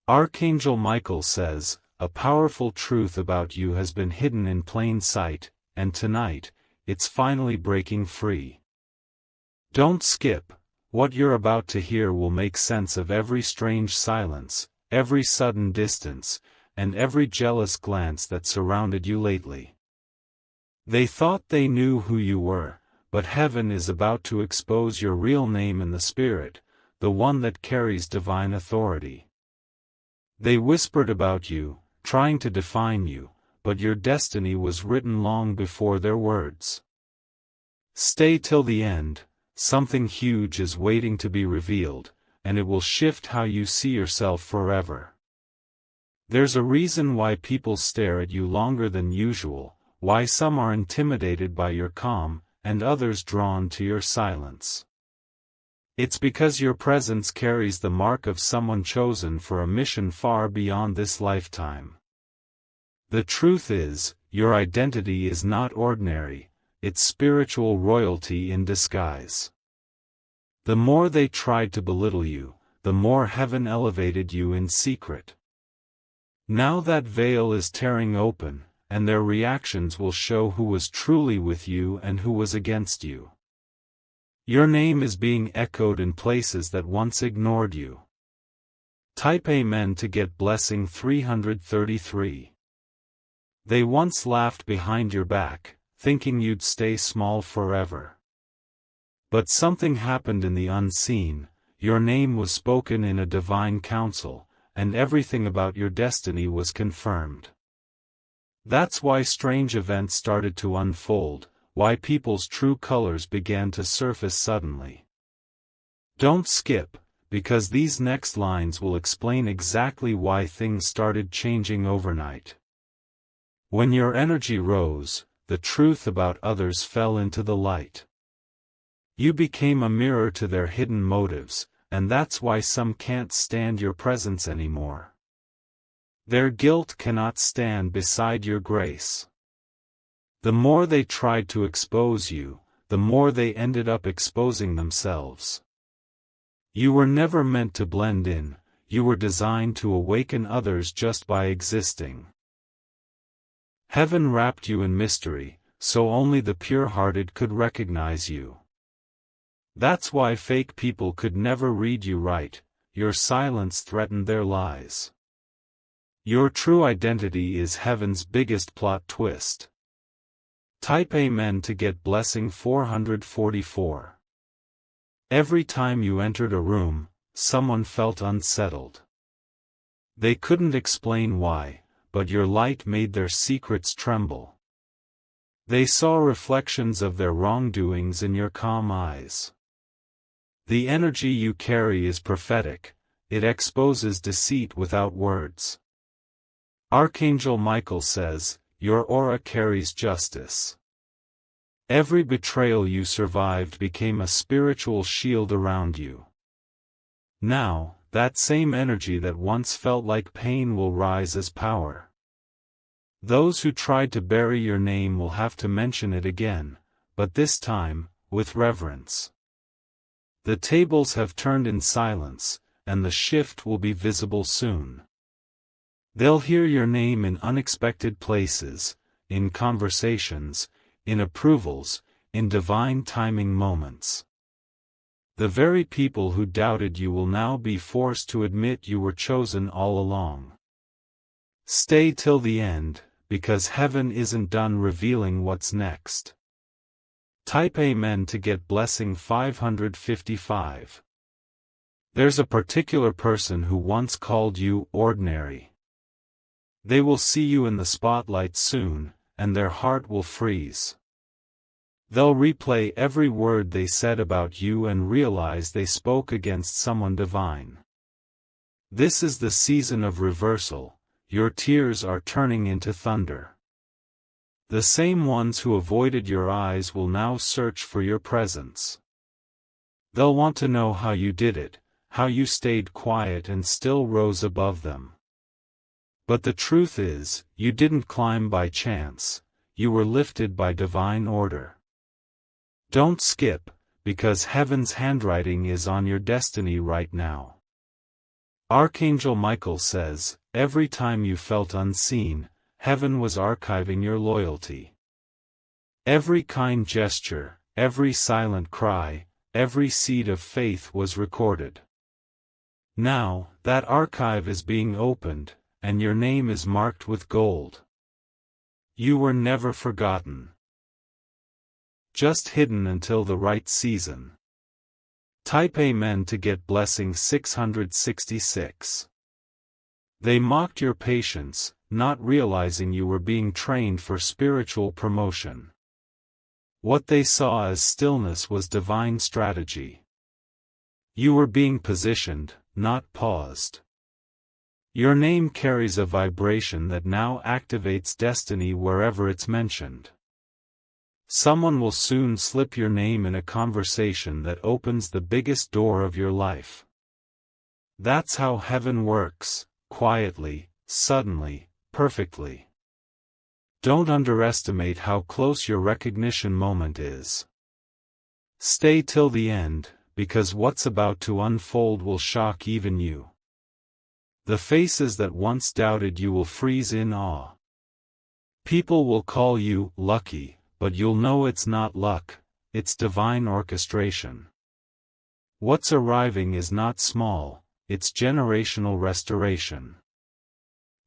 Archangel Michael says, a powerful truth about you has been hidden in plain sight, and tonight, it's finally breaking free. Don't skip. What you're about to hear will make sense of every strange silence, every sudden distance, and every jealous glance that surrounded you lately. They thought they knew who you were, but heaven is about to expose your real name in the spirit, the one that carries divine authority. They whispered about you, trying to define you, but your destiny was written long before their words. Stay till the end, something huge is waiting to be revealed, and it will shift how you see yourself forever. There's a reason why people stare at you longer than usual, why some are intimidated by your calm, and others drawn to your silence. It's because your presence carries the mark of someone chosen for a mission far beyond this lifetime. The truth is, your identity is not ordinary, it's spiritual royalty in disguise. The more they tried to belittle you, the more heaven elevated you in secret. Now that veil is tearing open, and their reactions will show who was truly with you and who was against you. Your name is being echoed in places that once ignored you. Type Amen to get blessing 333. They once laughed behind your back, thinking you'd stay small forever. But something happened in the unseen, your name was spoken in a divine council, and everything about your destiny was confirmed. That's why strange events started to unfold, why people's true colors began to surface suddenly. Don't skip, because these next lines will explain exactly why things started changing overnight. When your energy rose, the truth about others fell into the light. You became a mirror to their hidden motives, and that's why some can't stand your presence anymore. Their guilt cannot stand beside your grace. The more they tried to expose you, the more they ended up exposing themselves. You were never meant to blend in, you were designed to awaken others just by existing. Heaven wrapped you in mystery, so only the pure-hearted could recognize you. That's why fake people could never read you right, your silence threatened their lies. Your true identity is heaven's biggest plot twist. Type Amen to get blessing 444. Every time you entered a room, someone felt unsettled. They couldn't explain why, but your light made their secrets tremble. They saw reflections of their wrongdoings in your calm eyes. The energy you carry is prophetic, it exposes deceit without words. Archangel Michael says, your aura carries justice. Every betrayal you survived became a spiritual shield around you. Now, that same energy that once felt like pain will rise as power. Those who tried to bury your name will have to mention it again, but this time, with reverence. The tables have turned in silence, and the shift will be visible soon. They'll hear your name in unexpected places, in conversations, in approvals, in divine timing moments. The very people who doubted you will now be forced to admit you were chosen all along. Stay till the end, because heaven isn't done revealing what's next. Type Amen to get blessing 555. There's a particular person who once called you ordinary. They will see you in the spotlight soon, and their heart will freeze. They'll replay every word they said about you and realize they spoke against someone divine. This is the season of reversal, your tears are turning into thunder. The same ones who avoided your eyes will now search for your presence. They'll want to know how you did it, how you stayed quiet and still rose above them. But the truth is, you didn't climb by chance, you were lifted by divine order. Don't skip, because heaven's handwriting is on your destiny right now. Archangel Michael says, every time you felt unseen, heaven was archiving your loyalty. Every kind gesture, every silent cry, every seed of faith was recorded. Now, that archive is being opened, and your name is marked with gold. You were never forgotten. Just hidden until the right season. Type Amen to get blessing 666. They mocked your patience, not realizing you were being trained for spiritual promotion. What they saw as stillness was divine strategy. You were being positioned, not paused. Your name carries a vibration that now activates destiny wherever it's mentioned. Someone will soon slip your name in a conversation that opens the biggest door of your life. That's how heaven works, quietly, suddenly, perfectly. Don't underestimate how close your recognition moment is. Stay till the end, because what's about to unfold will shock even you. The faces that once doubted you will freeze in awe. People will call you lucky, but you'll know it's not luck, it's divine orchestration. What's arriving is not small, it's generational restoration.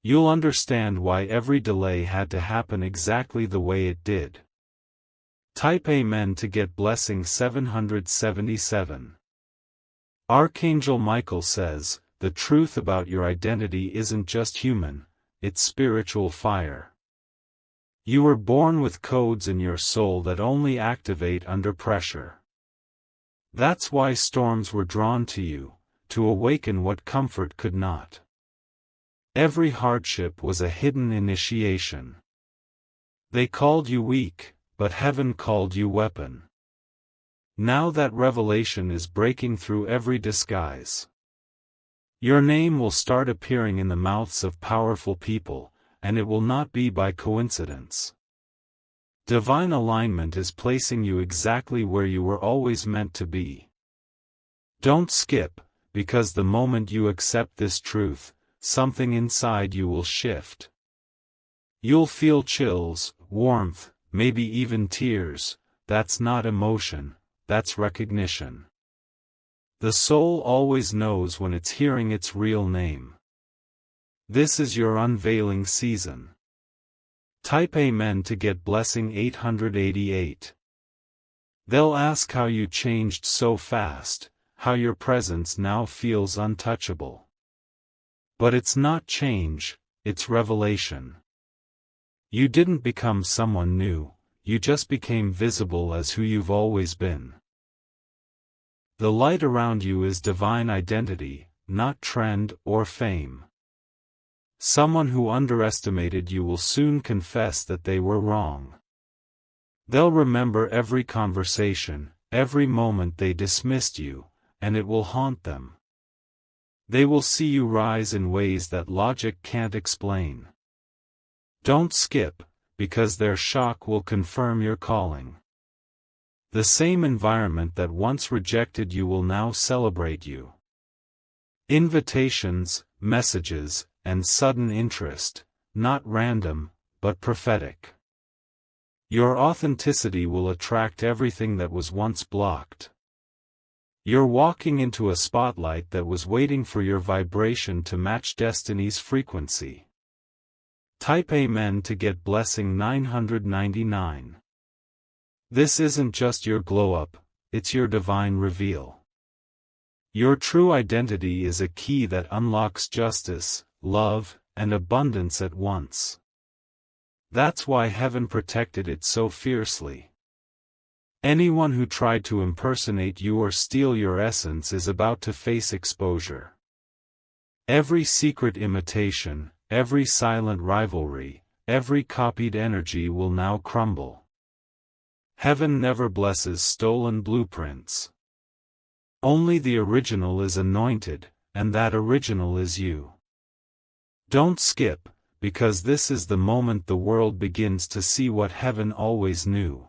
You'll understand why every delay had to happen exactly the way it did. Type Amen to get blessing 777. Archangel Michael says, the truth about your identity isn't just human, it's spiritual fire. You were born with codes in your soul that only activate under pressure. That's why storms were drawn to you, to awaken what comfort could not. Every hardship was a hidden initiation. They called you weak, but heaven called you weapon. Now that revelation is breaking through every disguise. Your name will start appearing in the mouths of powerful people, and it will not be by coincidence. Divine alignment is placing you exactly where you were always meant to be. Don't skip, because the moment you accept this truth, something inside you will shift. You'll feel chills, warmth, maybe even tears. That's not emotion, that's recognition. The soul always knows when it's hearing its real name. This is your unveiling season. Type Amen to get blessing 888. They'll ask how you changed so fast, how your presence now feels untouchable. But it's not change, it's revelation. You didn't become someone new, you just became visible as who you've always been. The light around you is divine identity, not trend or fame. Someone who underestimated you will soon confess that they were wrong. They'll remember every conversation, every moment they dismissed you, and it will haunt them. They will see you rise in ways that logic can't explain. Don't skip, because their shock will confirm your calling. The same environment that once rejected you will now celebrate you. Invitations, messages, and sudden interest, not random, but prophetic. Your authenticity will attract everything that was once blocked. You're walking into a spotlight that was waiting for your vibration to match destiny's frequency. Type Amen to get blessing 999. This isn't just your glow-up, it's your divine reveal. Your true identity is a key that unlocks justice, love, and abundance at once. That's why heaven protected it so fiercely. Anyone who tried to impersonate you or steal your essence is about to face exposure. Every secret imitation, every silent rivalry, every copied energy will now crumble. Heaven never blesses stolen blueprints. Only the original is anointed, and that original is you. Don't skip, because this is the moment the world begins to see what heaven always knew.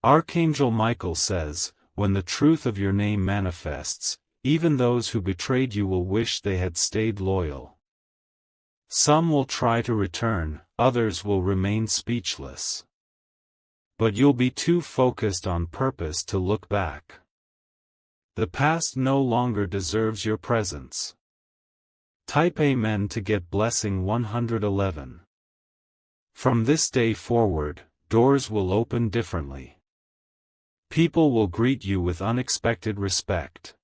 Archangel Michael says, when the truth of your name manifests, Even those who betrayed you will wish they had stayed loyal. Some will try to return, others will remain speechless. But you'll be too focused on purpose to look back. The past no longer deserves your presence. Type Amen to get blessing 111. From this day forward, doors will open differently. People will greet you with unexpected respect.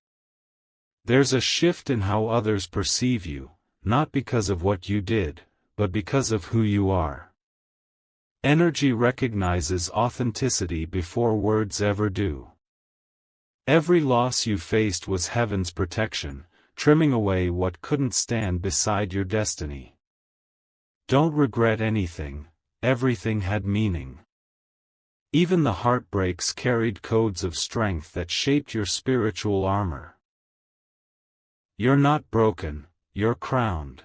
There's a shift in how others perceive you, not because of what you did, but because of who you are. Energy recognizes authenticity before words ever do. Every loss you faced was heaven's protection, trimming away what couldn't stand beside your destiny. Don't regret anything, everything had meaning. Even the heartbreaks carried codes of strength that shaped your spiritual armor. You're not broken, you're crowned.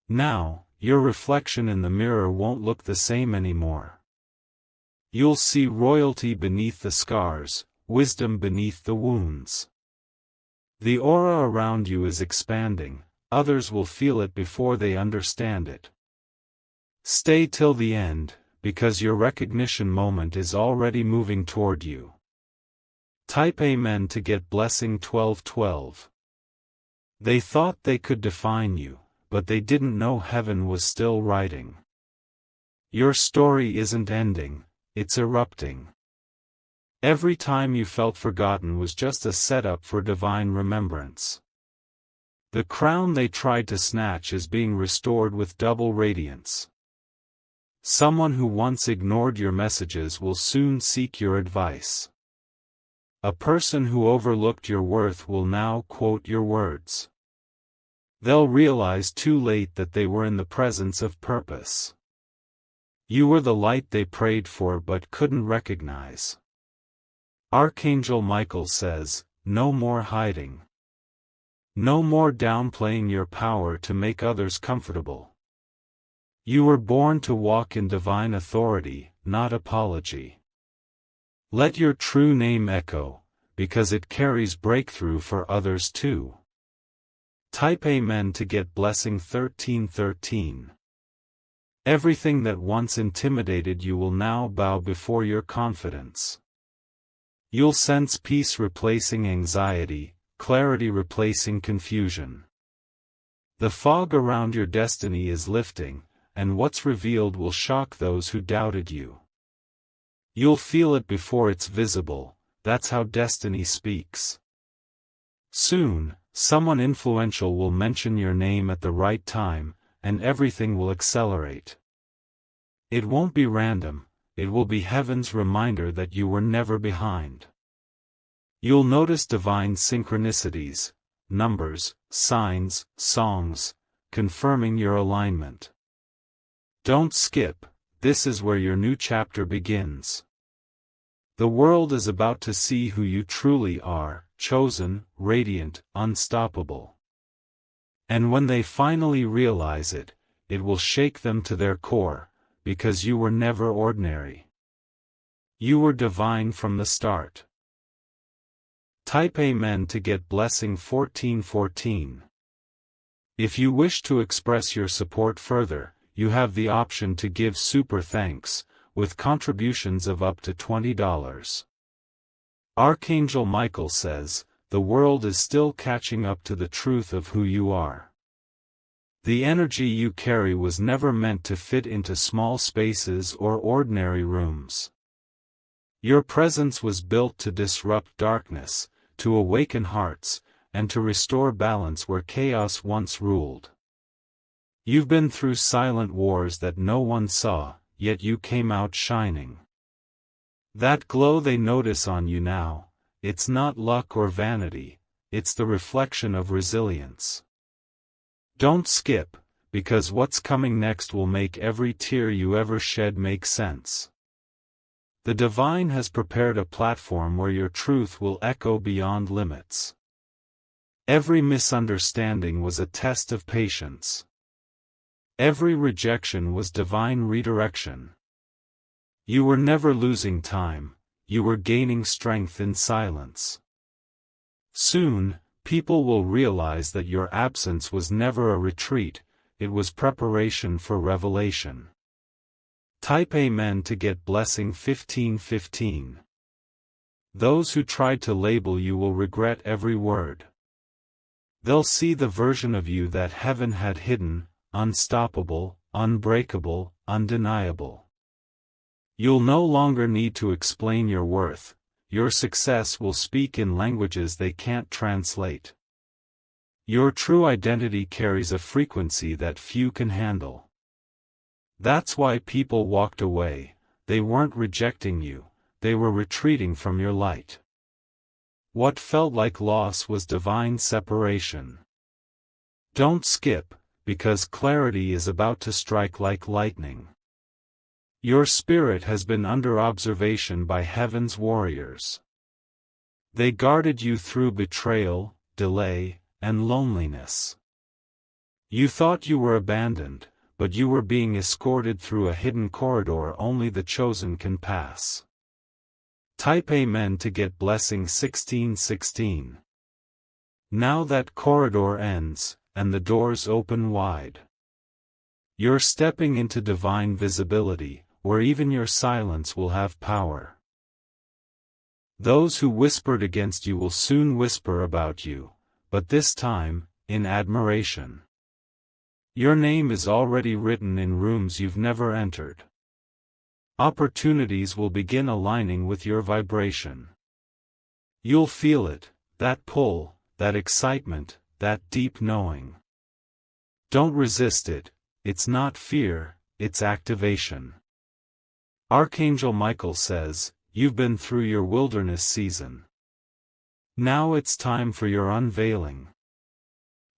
Now, your reflection in the mirror won't look the same anymore. You'll see royalty beneath the scars, wisdom beneath the wounds. The aura around you is expanding, others will feel it before they understand it. Stay till the end, because your recognition moment is already moving toward you. Type Amen to get blessing 1212. They thought they could define you, but they didn't know heaven was still writing. Your story isn't ending, it's erupting. Every time you felt forgotten was just a setup for divine remembrance. The crown they tried to snatch is being restored with double radiance. Someone who once ignored your messages will soon seek your advice. A person who overlooked your worth will now quote your words. They'll realize too late that they were in the presence of purpose. You were the light they prayed for but couldn't recognize. Archangel Michael says, no more hiding. No more downplaying your power to make others comfortable. You were born to walk in divine authority, not apology. Let your true name echo, because it carries breakthrough for others too. Type Amen to get blessing 1313. Everything that once intimidated you will now bow before your confidence. You'll sense peace replacing anxiety, clarity replacing confusion. The fog around your destiny is lifting, and what's revealed will shock those who doubted you. You'll feel it before it's visible, that's how destiny speaks. Soon, someone influential will mention your name at the right time, and everything will accelerate. It won't be random, it will be heaven's reminder that you were never behind. You'll notice divine synchronicities, numbers, signs, songs, confirming your alignment. Don't skip, this is where your new chapter begins. The world is about to see who you truly are, chosen, radiant, unstoppable. And when they finally realize it, it will shake them to their core, because you were never ordinary. You were divine from the start. Type Amen to get blessing 1414. If you wish to express your support further, you have the option to give super thanks, with contributions of up to $20. Archangel Michael says, the world is still catching up to the truth of who you are. The energy you carry was never meant to fit into small spaces or ordinary rooms. Your presence was built to disrupt darkness, to awaken hearts, and to restore balance where chaos once ruled. You've been through silent wars that no one saw, yet you came out shining. That glow they notice on you now, it's not luck or vanity, it's the reflection of resilience. Don't skip, because what's coming next will make every tear you ever shed make sense. The divine has prepared a platform where your truth will echo beyond limits. Every misunderstanding was a test of patience. Every rejection was divine redirection. You were never losing time, you were gaining strength in silence. Soon, people will realize that your absence was never a retreat, it was preparation for revelation. Type Amen to get blessing 1515. Those who tried to label you will regret every word. They'll see the version of you that heaven had hidden, unstoppable, unbreakable, undeniable. You'll no longer need to explain your worth, your success will speak in languages they can't translate. Your true identity carries a frequency that few can handle. That's why people walked away, they weren't rejecting you, they were retreating from your light. What felt like loss was divine separation. Don't skip, because clarity is about to strike like lightning. Your spirit has been under observation by heaven's warriors. They guarded you through betrayal, delay, and loneliness. You thought you were abandoned, but you were being escorted through a hidden corridor only the chosen can pass. Type Amen to get blessing 1616. Now that corridor ends, and the doors open wide. You're stepping into divine visibility, where even your silence will have power. Those who whispered against you will soon whisper about you, but this time, in admiration. Your name is already written in rooms you've never entered. Opportunities will begin aligning with your vibration. You'll feel it, that pull, that excitement, that deep knowing. Don't resist it, it's not fear, it's activation. Archangel Michael says, you've been through your wilderness season. Now it's time for your unveiling.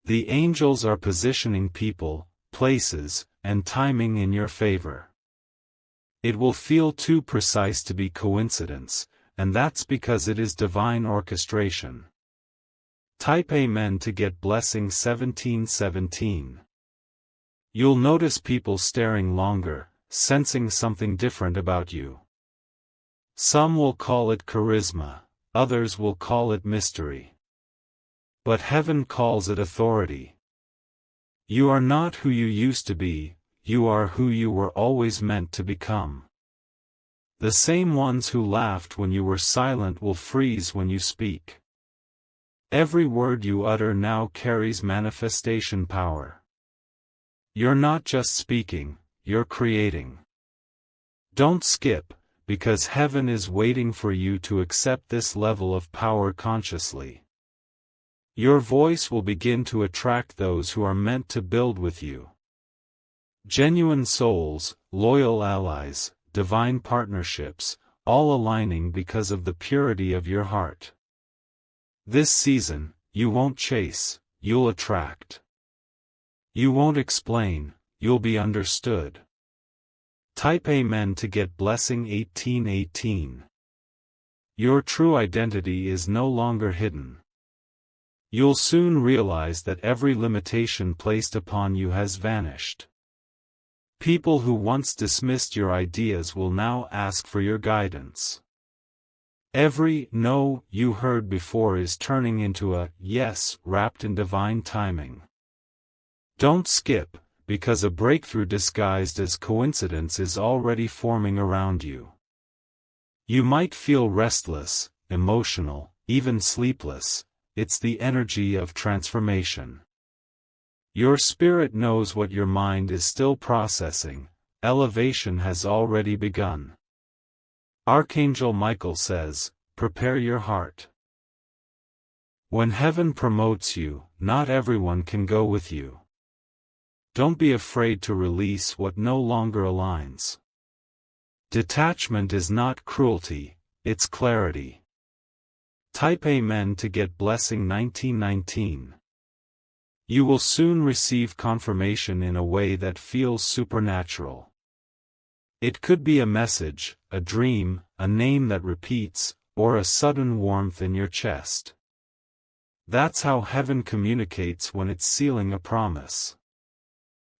The angels are positioning people, places, and timing in your favor. It will feel too precise to be coincidence, and that's because it is divine orchestration. Type Amen to get blessing 1717. You'll notice people staring longer, sensing something different about you. Some will call it charisma, others will call it mystery. But heaven calls it authority. You are not who you used to be, you are who you were always meant to become. The same ones who laughed when you were silent will freeze when you speak. Every word you utter now carries manifestation power. You're not just speaking, you're creating. Don't skip, because heaven is waiting for you to accept this level of power consciously. Your voice will begin to attract those who are meant to build with you. Genuine souls, loyal allies, divine partnerships, all aligning because of the purity of your heart. This season, you won't chase, you'll attract. You won't explain, you'll be understood. Type Amen to get blessing 1818. Your true identity is no longer hidden. You'll soon realize that every limitation placed upon you has vanished. People who once dismissed your ideas will now ask for your guidance. Every no you heard before is turning into a yes wrapped in divine timing. Don't skip, because a breakthrough disguised as coincidence is already forming around you. You might feel restless, emotional, even sleepless. It's the energy of transformation. Your spirit knows what your mind is still processing. Elevation has already begun. Archangel Michael says, prepare your heart. When heaven promotes you, not everyone can go with you. Don't be afraid to release what no longer aligns. Detachment is not cruelty, it's clarity. Type Amen to get blessing 1919. You will soon receive confirmation in a way that feels supernatural. It could be a message, a dream, a name that repeats, or a sudden warmth in your chest. That's how heaven communicates when it's sealing a promise.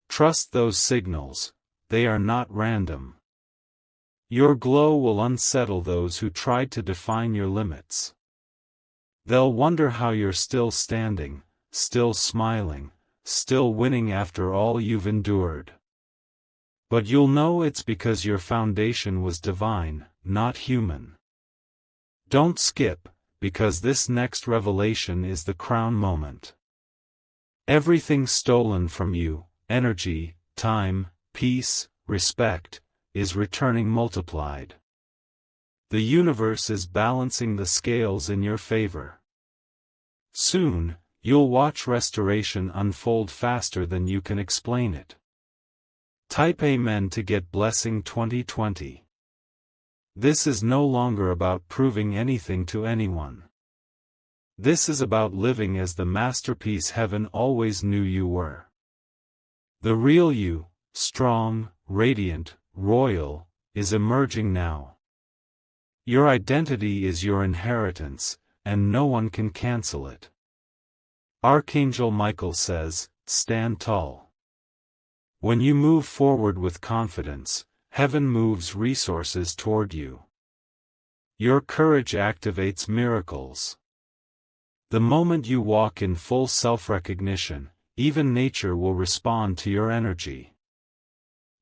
Trust those signals, they are not random. Your glow will unsettle those who tried to define your limits. They'll wonder how you're still standing, still smiling, still winning after all you've endured. But you'll know it's because your foundation was divine, not human. Don't skip, because this next revelation is the crown moment. Everything stolen from you, energy, time, peace, respect, is returning multiplied. The universe is balancing the scales in your favor. Soon, you'll watch restoration unfold faster than you can explain it. Type Amen to get Blessing 2020. This is no longer about proving anything to anyone. This is about living as the masterpiece heaven always knew you were. The real you, strong, radiant, royal, is emerging now. Your identity is your inheritance, and no one can cancel it. Archangel Michael says, stand tall. When you move forward with confidence, heaven moves resources toward you. Your courage activates miracles. The moment you walk in full self-recognition, even nature will respond to your energy.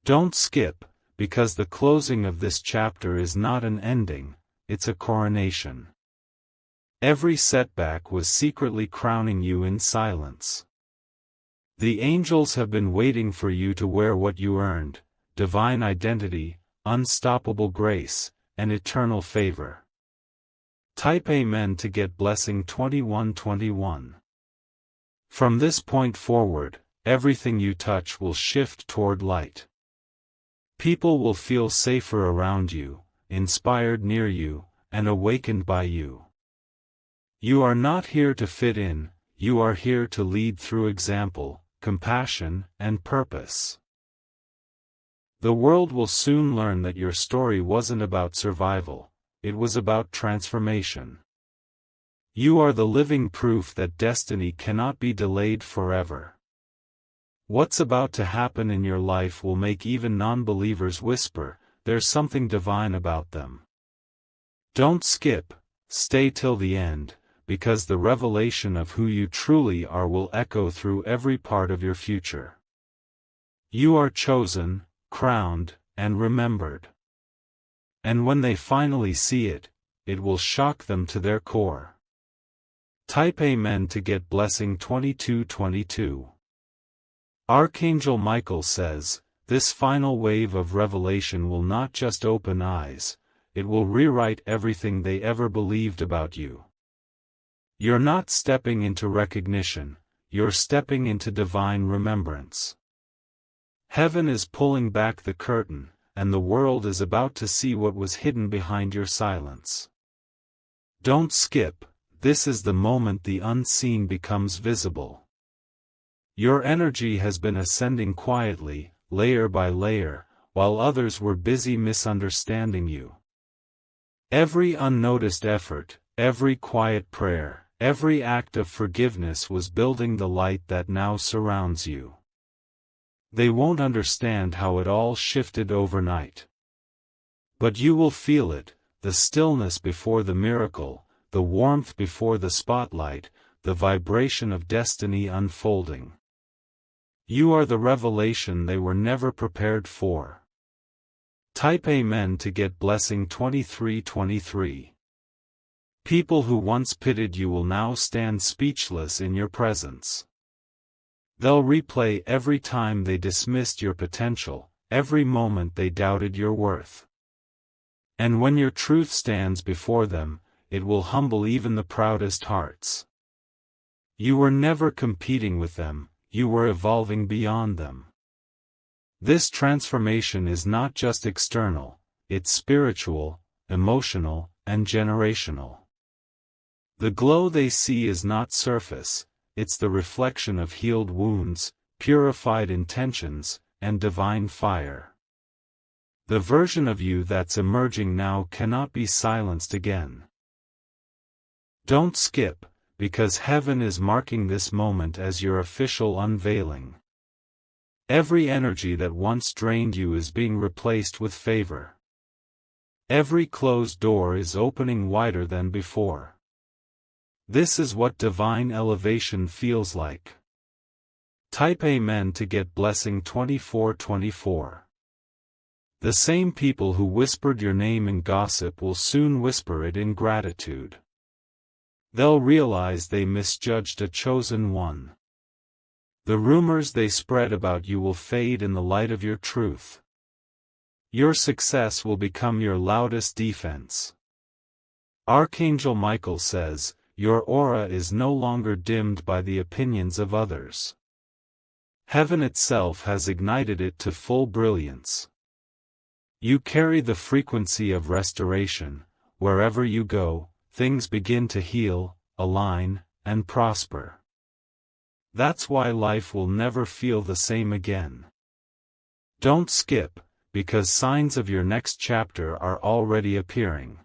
Don't skip, because the closing of this chapter is not an ending, it's a coronation. Every setback was secretly crowning you in silence. The angels have been waiting for you to wear what you earned: divine identity, unstoppable grace, and eternal favor. Type Amen to get Blessing 2121. From this point forward, everything you touch will shift toward light. People will feel safer around you, inspired near you, and awakened by you. You are not here to fit in, you are here to lead through example, compassion, and purpose. The world will soon learn that your story wasn't about survival, it was about transformation. You are the living proof that destiny cannot be delayed forever. What's about to happen in your life will make even non-believers whisper, there's something divine about them. Don't skip, stay till the end, because the revelation of who you truly are will echo through every part of your future. You are chosen, crowned, and remembered. And when they finally see it, it will shock them to their core. Type Amen to get Blessing 2222. Archangel Michael says, this final wave of revelation will not just open eyes, it will rewrite everything they ever believed about you. You're not stepping into recognition, you're stepping into divine remembrance. Heaven is pulling back the curtain, and the world is about to see what was hidden behind your silence. Don't skip, this is the moment the unseen becomes visible. Your energy has been ascending quietly, layer by layer, while others were busy misunderstanding you. Every unnoticed effort, every quiet prayer, every act of forgiveness was building the light that now surrounds you. They won't understand how it all shifted overnight. But you will feel it, the stillness before the miracle, the warmth before the spotlight, the vibration of destiny unfolding. You are the revelation they were never prepared for. Type Amen to get Blessing 2323. People who once pitied you will now stand speechless in your presence. They'll replay every time they dismissed your potential, every moment they doubted your worth. And when your truth stands before them, it will humble even the proudest hearts. You were never competing with them, you were evolving beyond them. This transformation is not just external, it's spiritual, emotional, and generational. The glow they see is not surface, it's the reflection of healed wounds, purified intentions, and divine fire. The version of you that's emerging now cannot be silenced again. Don't skip, because heaven is marking this moment as your official unveiling. Every energy that once drained you is being replaced with favor. Every closed door is opening wider than before. This is what divine elevation feels like. Type Amen to get blessing 2424. The same people who whispered your name in gossip will soon whisper it in gratitude. They'll realize they misjudged a chosen one. The rumors they spread about you will fade in the light of your truth. Your success will become your loudest defense. Archangel Michael says, your aura is no longer dimmed by the opinions of others. Heaven itself has ignited it to full brilliance. You carry the frequency of restoration. Wherever you go, things begin to heal, align, and prosper. That's why life will never feel the same again. Don't skip, because signs of your next chapter are already appearing.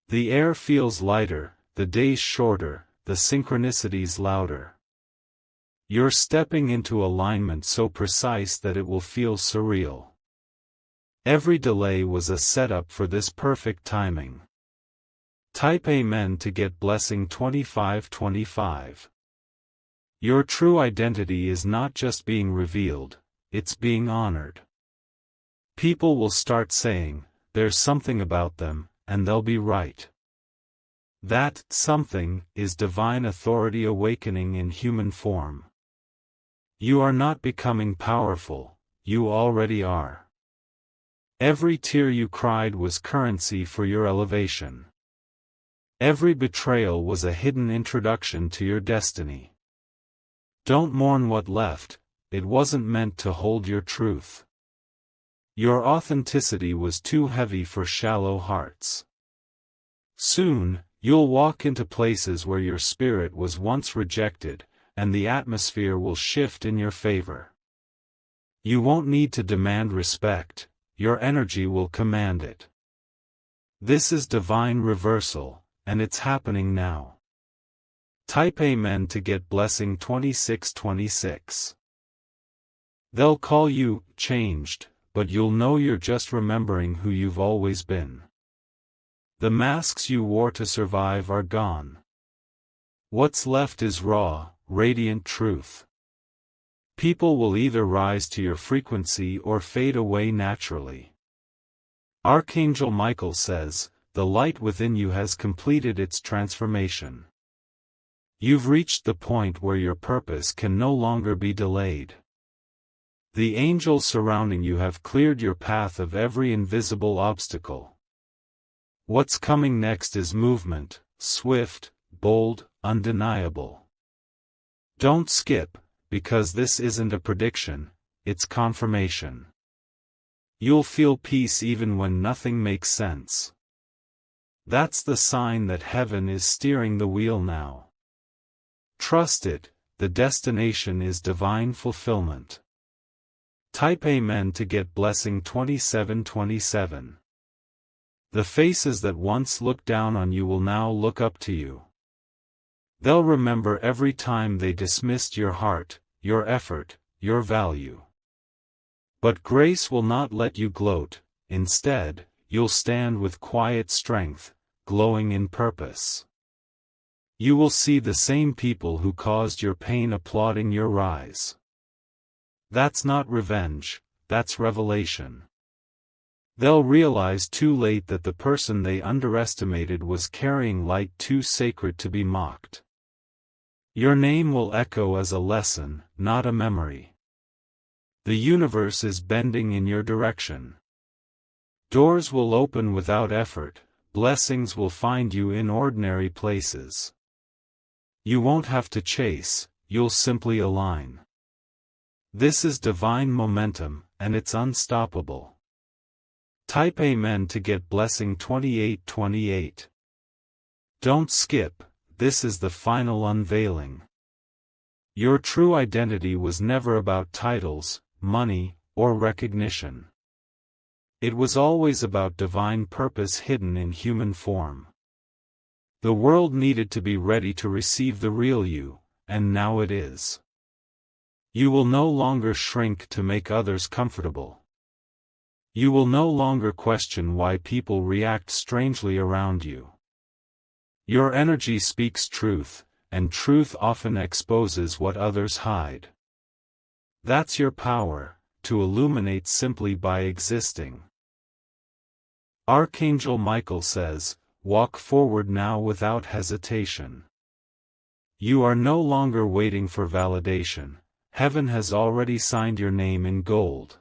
The air feels lighter, the days shorter, the synchronicities louder. You're stepping into alignment so precise that it will feel surreal. Every delay was a setup for this perfect timing. Type Amen to get blessing 2525. Your true identity is not just being revealed, it's being honored. People will start saying, there's something about them, and they'll be right. That something is divine authority awakening in human form. You are not becoming powerful, you already are. Every tear you cried was currency for your elevation. Every betrayal was a hidden introduction to your destiny. Don't mourn what left, it wasn't meant to hold your truth. Your authenticity was too heavy for shallow hearts. Soon, you'll walk into places where your spirit was once rejected, and the atmosphere will shift in your favor. You won't need to demand respect, your energy will command it. This is divine reversal, and it's happening now. Type Amen to get blessing 2626. They'll call you changed, but you'll know you're just remembering who you've always been. The masks you wore to survive are gone. What's left is raw, radiant truth. People will either rise to your frequency or fade away naturally. Archangel Michael says, the light within you has completed its transformation. You've reached the point where your purpose can no longer be delayed. The angels surrounding you have cleared your path of every invisible obstacle. What's coming next is movement, swift, bold, undeniable. Don't skip, because this isn't a prediction, it's confirmation. You'll feel peace even when nothing makes sense. That's the sign that heaven is steering the wheel now. Trust it, the destination is divine fulfillment. Type Amen to get blessing 2727. The faces that once looked down on you will now look up to you. They'll remember every time they dismissed your heart, your effort, your value. But grace will not let you gloat, instead, you'll stand with quiet strength, glowing in purpose. You will see the same people who caused your pain applauding your rise. That's not revenge, that's revelation. They'll realize too late that the person they underestimated was carrying light too sacred to be mocked. Your name will echo as a lesson, not a memory. The universe is bending in your direction. Doors will open without effort, blessings will find you in ordinary places. You won't have to chase, you'll simply align. This is divine momentum, and it's unstoppable. Type Amen to get blessing 2828. Don't skip, this is the final unveiling. Your true identity was never about titles, money, or recognition. It was always about divine purpose hidden in human form. The world needed to be ready to receive the real you, and now it is. You will no longer shrink to make others comfortable. You will no longer question why people react strangely around you. Your energy speaks truth, and truth often exposes what others hide. That's your power, to illuminate simply by existing. Archangel Michael says, walk forward now without hesitation. You are no longer waiting for validation. Heaven has already signed your name in gold.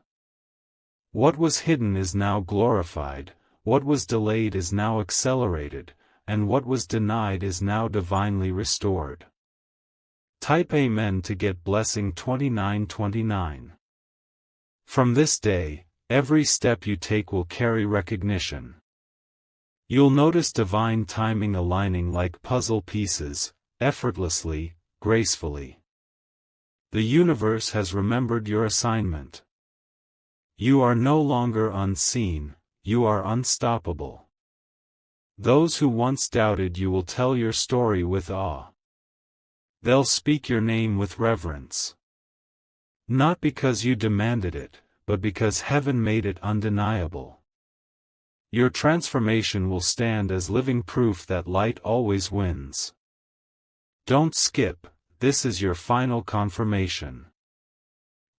What was hidden is now glorified, what was delayed is now accelerated, and what was denied is now divinely restored. Type Amen to get blessing 2929. From this day, every step you take will carry recognition. You'll notice divine timing aligning like puzzle pieces, effortlessly, gracefully. The universe has remembered your assignment. You are no longer unseen, you are unstoppable. Those who once doubted you will tell your story with awe. They'll speak your name with reverence. Not because you demanded it, but because heaven made it undeniable. Your transformation will stand as living proof that light always wins. Don't skip, this is your final confirmation.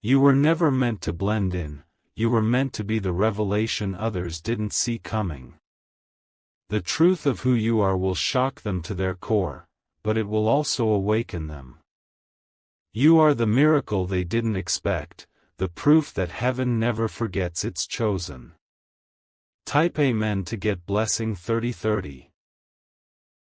You were never meant to blend in, you were meant to be the revelation others didn't see coming. The truth of who you are will shock them to their core, but it will also awaken them. You are the miracle they didn't expect, the proof that heaven never forgets its chosen. Type Amen to get blessing 3030.